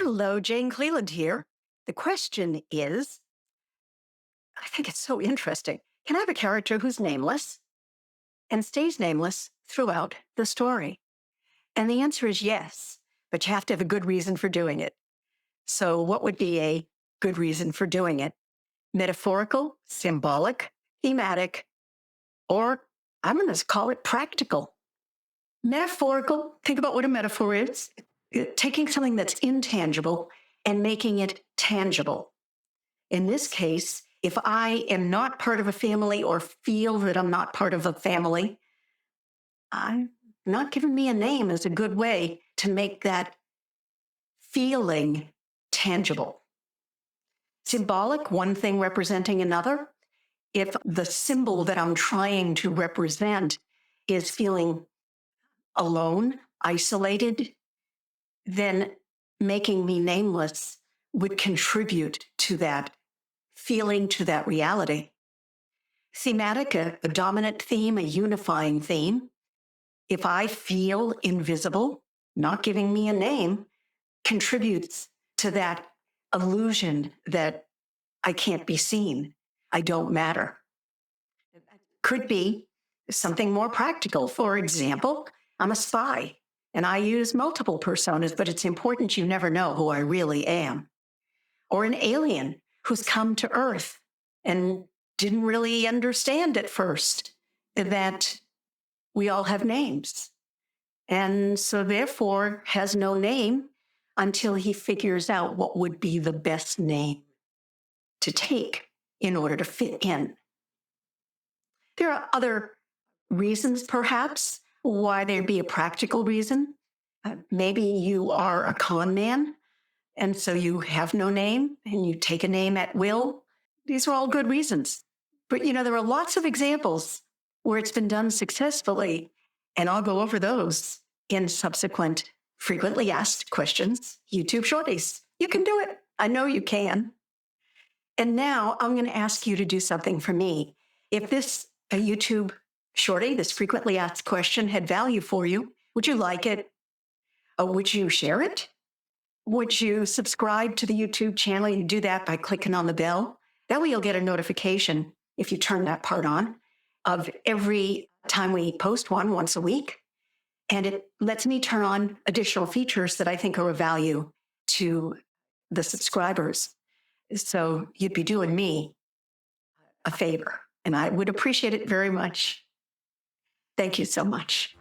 Hello, Jane Cleland here. The question is, I think it's so interesting. Can I have a character who's nameless and stays nameless throughout the story? And the answer is yes, but you have to have a good reason for doing it. So what would be a good reason for doing it? Metaphorical, symbolic, thematic, or I'm going to call it practical. Metaphorical, think about what a metaphor is. Taking something that's intangible and making it tangible. In this case, if I am not part of a family or feel that I'm not part of a family, I'm not giving me a name is a good way to make that feeling tangible. Symbolic, one thing representing another. If the symbol that I'm trying to represent is feeling alone, isolated, then making me nameless would contribute to that feeling, to that reality. Thematic, a dominant theme, a unifying theme. If I feel invisible, not giving me a name, contributes to that illusion that I can't be seen. I don't matter. Could be something more practical. For example, I'm a spy and I use multiple personas, but it's important you never know who I really am. Or an alien who's come to Earth and didn't really understand at first that we all have names. And so therefore has no name until he figures out what would be the best name to take in order to fit in. There are other reasons, perhaps, why there'd be a practical reason. Maybe you are a con man, and so you have no name, and you take a name at will. These are all good reasons. But, there are lots of examples where it's been done successfully, and I'll go over those in subsequent frequently asked questions, YouTube shorties. You can do it. I know you can. And now I'm going to ask you to do something for me. If this a YouTube shorty, this frequently asked question, had value for you, would you like it? Would you share it? Would you subscribe to the YouTube channel? You do that by clicking on the bell. That way you'll get a notification, if you turn that part on, of every time we post one once a week. And it lets me turn on additional features that I think are of value to the subscribers. So you'd be doing me a favor, and I would appreciate it very much. Thank you so much.